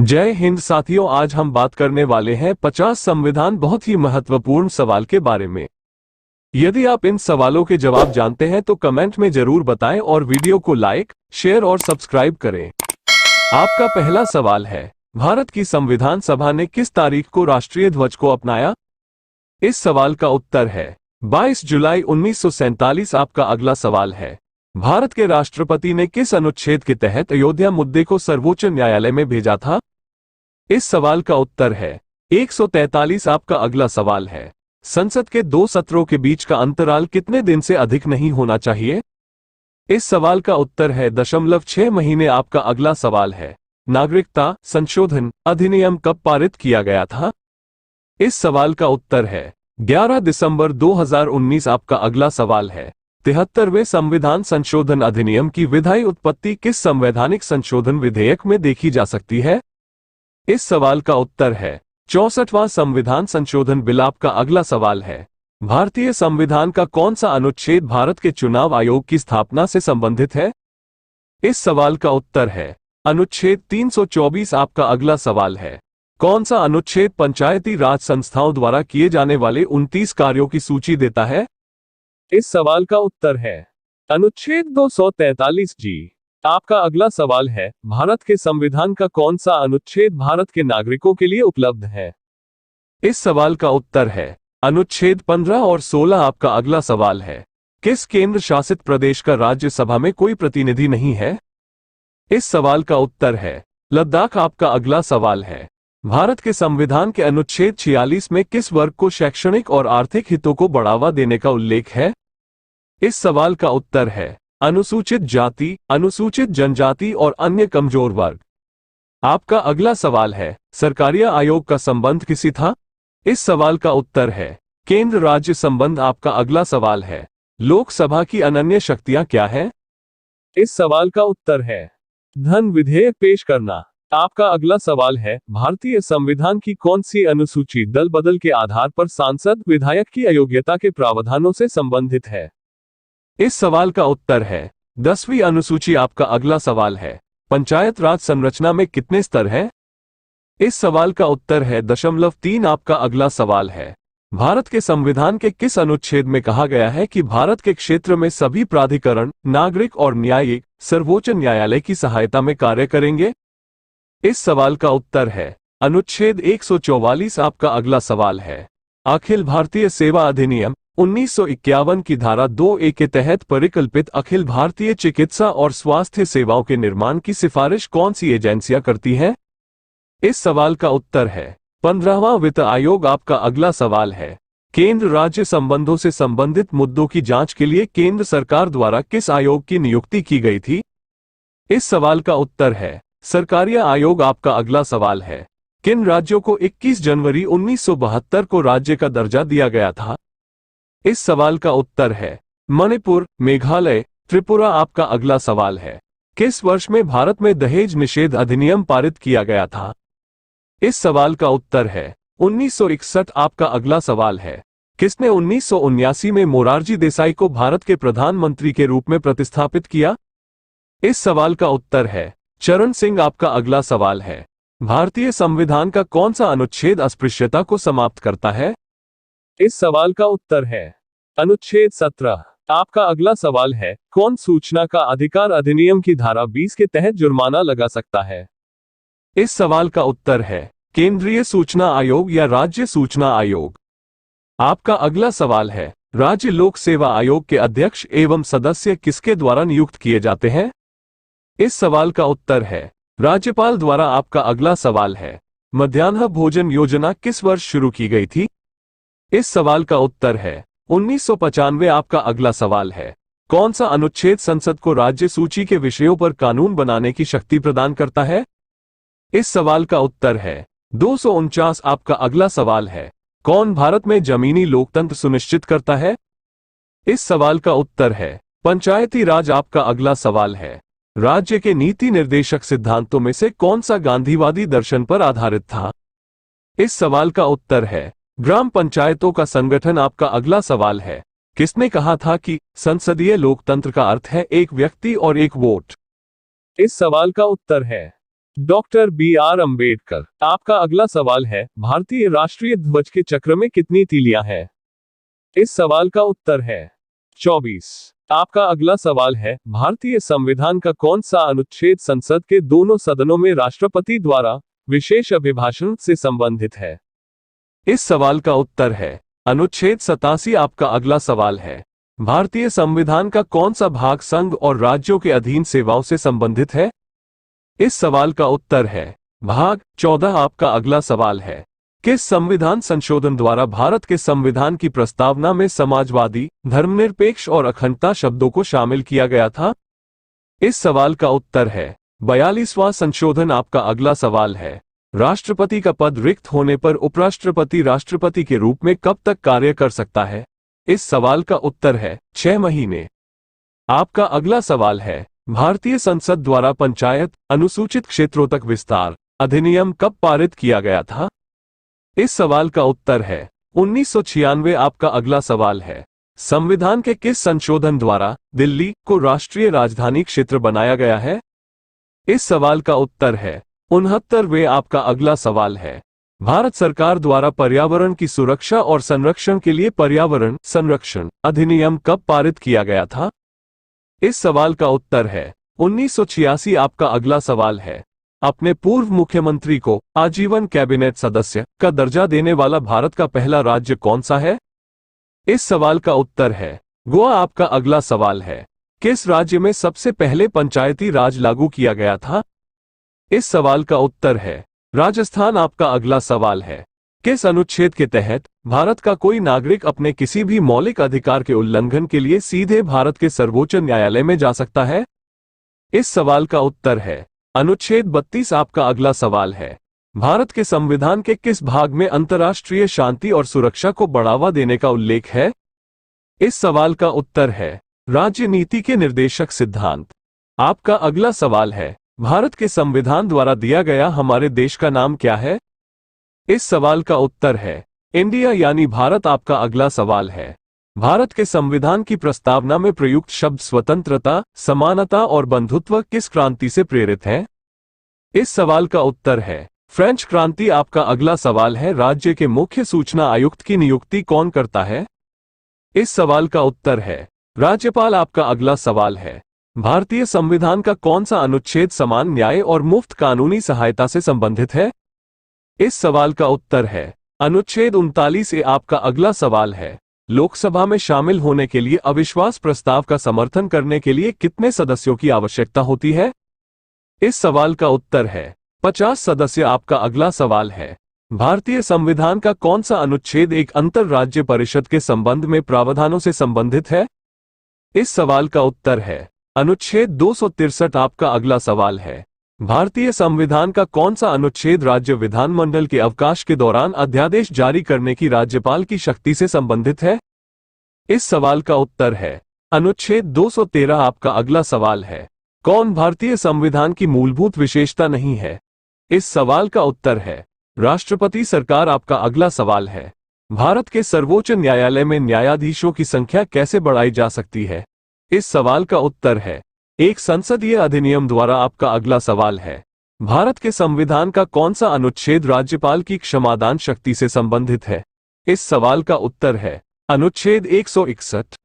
जय हिंद साथियों, आज हम बात करने वाले हैं 50 संविधान बहुत ही महत्वपूर्ण सवाल के बारे में। यदि आप इन सवालों के जवाब जानते हैं तो कमेंट में जरूर बताएं और वीडियो को लाइक, शेयर और सब्सक्राइब करें। आपका पहला सवाल है, भारत की संविधान सभा ने किस तारीख को राष्ट्रीय ध्वज को अपनाया? इस सवाल का उत्तर है 22 जुलाई 1947। आपका अगला सवाल है, भारत के राष्ट्रपति ने किस अनुच्छेद के तहत अयोध्या मुद्दे को सर्वोच्च न्यायालय में भेजा था? इस सवाल का उत्तर है 143। आपका अगला सवाल है, संसद के 2 सत्रों के बीच का अंतराल कितने दिन से अधिक नहीं होना चाहिए? इस सवाल का उत्तर है 0.6 महीने। आपका अगला सवाल है, नागरिकता संशोधन अधिनियम कब पारित किया गया था? इस सवाल का उत्तर है 11 दिसंबर 2019। आपका अगला सवाल है, 73वें संविधान संशोधन अधिनियम की विधायी उत्पत्ति किस संवैधानिक संशोधन विधेयक में देखी जा सकती है? इस सवाल का उत्तर है 64वां संविधान संशोधन बिल। आपका अगला सवाल है, भारतीय संविधान का कौन सा अनुच्छेद भारत के चुनाव आयोग की स्थापना से संबंधित है? इस सवाल का उत्तर है अनुच्छेद 324। आपका अगला सवाल है, कौन सा अनुच्छेद पंचायती राज संस्थाओं द्वारा किए जाने वाले 29 कार्यों की सूची देता है? इस सवाल का उत्तर है अनुच्छेद 243 जी। आपका अगला सवाल है, भारत के संविधान का कौन सा अनुच्छेद भारत के नागरिकों के लिए उपलब्ध है? इस सवाल का उत्तर है अनुच्छेद 15 और 16। आपका अगला सवाल है, किस केंद्र शासित प्रदेश का राज्यसभा में कोई प्रतिनिधि नहीं है? इस सवाल का उत्तर है लद्दाख। आपका अगला सवाल है, भारत के संविधान के अनुच्छेद 46 में किस वर्ग को शैक्षणिक और आर्थिक हितों को बढ़ावा देने का उल्लेख है? इस सवाल का उत्तर है अनुसूचित जाति, अनुसूचित जनजाति और अन्य कमजोर वर्ग। आपका अगला सवाल है, सरकारिया आयोग का संबंध किसी था? इस सवाल का उत्तर है केंद्र राज्य संबंध। आपका अगला सवाल है, लोकसभा की अनन्य शक्तियां क्या है? इस सवाल का उत्तर है धन विधेयक पेश करना। आपका अगला सवाल है, भारतीय संविधान की कौन सी अनुसूची दल बदल के आधार पर सांसद विधायक की अयोग्यता के प्रावधानों से संबंधित है? इस सवाल का उत्तर है 10वीं अनुसूची। आपका अगला सवाल है, पंचायत राज संरचना में कितने स्तर हैं? इस सवाल का उत्तर है 0.3। आपका अगला सवाल है, भारत के संविधान के किस अनुच्छेद में कहा गया है कि भारत के क्षेत्र में सभी प्राधिकरण, नागरिक और न्यायिक सर्वोच्च न्यायालय की सहायता में कार्य करेंगे? इस सवाल का उत्तर है अनुच्छेद 144। आपका अगला सवाल है, अखिल भारतीय सेवा अधिनियम 1951 की धारा 2A के तहत परिकल्पित अखिल भारतीय चिकित्सा और स्वास्थ्य सेवाओं के निर्माण की सिफारिश कौन सी एजेंसियां करती हैं? इस सवाल का उत्तर है 15वां वित्त आयोग। आपका अगला सवाल है, केंद्र राज्य संबंधों से संबंधित मुद्दों की जांच के लिए केंद्र सरकार द्वारा किस आयोग की नियुक्ति की गई थी? इस सवाल का उत्तर है सरकारिया आयोग। आपका अगला सवाल है, किन राज्यों को 21 जनवरी 1972 को राज्य का दर्जा दिया गया था? इस सवाल का उत्तर है मणिपुर, मेघालय, त्रिपुरा। आपका अगला सवाल है, किस वर्ष में भारत में दहेज निषेध अधिनियम पारित किया गया था? इस सवाल का उत्तर है 1961। आपका अगला सवाल है, किसने 1979 में मोरारजी देसाई को भारत के प्रधानमंत्री के रूप में प्रतिस्थापित किया? इस सवाल का उत्तर है चरण सिंह। आपका अगला सवाल है, भारतीय संविधान का कौन सा अनुच्छेद अस्पृश्यता को समाप्त करता है? इस सवाल का उत्तर है अनुच्छेद 17। आपका अगला सवाल है, कौन सूचना का अधिकार अधिनियम की धारा 20 के तहत जुर्माना लगा सकता है? इस सवाल का उत्तर है केंद्रीय सूचना आयोग या राज्य सूचना आयोग। आपका अगला सवाल है, राज्य लोक सेवा आयोग के अध्यक्ष एवं सदस्य किसके द्वारा नियुक्त किए जाते हैं? इस सवाल का उत्तर है राज्यपाल द्वारा। आपका अगला सवाल है, मध्याह्न भोजन योजना किस वर्ष शुरू की गई थी? इस सवाल का उत्तर है 1995। आपका अगला सवाल है, कौन सा अनुच्छेद संसद को राज्य सूची के विषयों पर कानून बनाने की शक्ति प्रदान करता है? इस सवाल का उत्तर है 249। आपका अगला सवाल है, कौन भारत में जमीनी लोकतंत्र सुनिश्चित करता है? इस सवाल का उत्तर है पंचायती राज। आपका अगला सवाल है, राज्य के नीति निर्देशक सिद्धांतों में से कौन सा गांधीवादी दर्शन पर आधारित था? इस सवाल का उत्तर है ग्राम पंचायतों का संगठन। आपका अगला सवाल है, किसने कहा था कि संसदीय लोकतंत्र का अर्थ है एक व्यक्ति और एक वोट? इस सवाल का उत्तर है डॉक्टर बी.आर. अम्बेडकर। आपका अगला सवाल है, भारतीय राष्ट्रीय ध्वज के चक्र में कितनी तीलियां हैं? इस सवाल का उत्तर है 24। आपका अगला सवाल है, भारतीय संविधान का कौन सा अनुच्छेद संसद के दोनों सदनों में राष्ट्रपति द्वारा विशेष अभिभाषण से संबंधित है? इस सवाल का उत्तर है अनुच्छेद 87। आपका अगला सवाल है, भारतीय संविधान का कौन सा भाग संघ और राज्यों के अधीन सेवाओं से संबंधित है? इस सवाल का उत्तर है भाग 14। आपका अगला सवाल है, किस संविधान संशोधन द्वारा भारत के संविधान की प्रस्तावना में समाजवादी, धर्मनिरपेक्ष और अखंडता शब्दों को शामिल किया गया था? इस सवाल का उत्तर है 42वां संशोधन। आपका अगला सवाल है, राष्ट्रपति का पद रिक्त होने पर उपराष्ट्रपति राष्ट्रपति के रूप में कब तक कार्य कर सकता है? इस सवाल का उत्तर है 6 महीने। आपका अगला सवाल है, भारतीय संसद द्वारा पंचायत अनुसूचित क्षेत्रों तक विस्तार अधिनियम कब पारित किया गया था? इस सवाल का उत्तर है 1996। आपका अगला सवाल है, संविधान के किस संशोधन द्वारा दिल्ली को राष्ट्रीय राजधानी क्षेत्र बनाया गया है? इस सवाल का उत्तर है 69वें। आपका अगला सवाल है, भारत सरकार द्वारा पर्यावरण की सुरक्षा और संरक्षण के लिए पर्यावरण संरक्षण अधिनियम कब पारित किया गया था? इस सवाल का उत्तर है 1986। आपका अगला सवाल है, अपने पूर्व मुख्यमंत्री को आजीवन कैबिनेट सदस्य का दर्जा देने वाला भारत का पहला राज्य कौन सा है? इस सवाल का उत्तर है गोवा। आपका अगला सवाल है, किस राज्य में सबसे पहले पंचायती राज लागू किया गया था? इस सवाल का उत्तर है राजस्थान। आपका अगला सवाल है, किस अनुच्छेद के तहत भारत का कोई नागरिक अपने किसी भी मौलिक अधिकार के उल्लंघन के लिए सीधे भारत के सर्वोच्च न्यायालय में जा सकता है? इस सवाल का उत्तर है अनुच्छेद 32। आपका अगला सवाल है, भारत के संविधान के किस भाग में अंतर्राष्ट्रीय शांति और सुरक्षा को बढ़ावा देने का उल्लेख है? इस सवाल का उत्तर है राज्य नीति के निर्देशक सिद्धांत। आपका अगला सवाल है, भारत के संविधान द्वारा दिया गया हमारे देश का नाम क्या है? इस सवाल का उत्तर है इंडिया यानी भारत। आपका अगला सवाल है, भारत के संविधान की प्रस्तावना में प्रयुक्त शब्द स्वतंत्रता, समानता और बंधुत्व किस क्रांति से प्रेरित हैं? इस सवाल का उत्तर है फ्रेंच क्रांति। आपका अगला सवाल है, राज्य के मुख्य सूचना आयुक्त की नियुक्ति कौन करता है? इस सवाल का उत्तर है राज्यपाल। आपका अगला सवाल है, भारतीय संविधान का कौन सा अनुच्छेद समान न्याय और मुफ्त कानूनी सहायता से संबंधित है? इस सवाल का उत्तर है अनुच्छेद 39। आपका अगला सवाल है, लोकसभा में शामिल होने के लिए अविश्वास प्रस्ताव का समर्थन करने के लिए कितने सदस्यों की आवश्यकता होती है? इस सवाल का उत्तर है 50 सदस्य। आपका अगला सवाल है, भारतीय संविधान का कौन सा अनुच्छेद एक अंतरराज्य परिषद के संबंध में प्रावधानों से संबंधित है? इस सवाल का उत्तर है अनुच्छेद 263। आपका अगला सवाल है, भारतीय संविधान का कौन सा अनुच्छेद राज्य विधानमंडल के अवकाश के दौरान अध्यादेश जारी करने की राज्यपाल की शक्ति से संबंधित है? इस सवाल का उत्तर है अनुच्छेद 213। आपका अगला सवाल है, कौन भारतीय संविधान की मूलभूत विशेषता नहीं है? इस सवाल का उत्तर है राष्ट्रपति सरकार। आपका अगला सवाल है, भारत के सर्वोच्च न्यायालय में न्यायाधीशों की संख्या कैसे बढ़ाई जा सकती है? इस सवाल का उत्तर है एक संसदीय अधिनियम द्वारा। आपका अगला सवाल है, भारत के संविधान का कौन सा अनुच्छेद राज्यपाल की क्षमादान शक्ति से संबंधित है? इस सवाल का उत्तर है अनुच्छेद 161।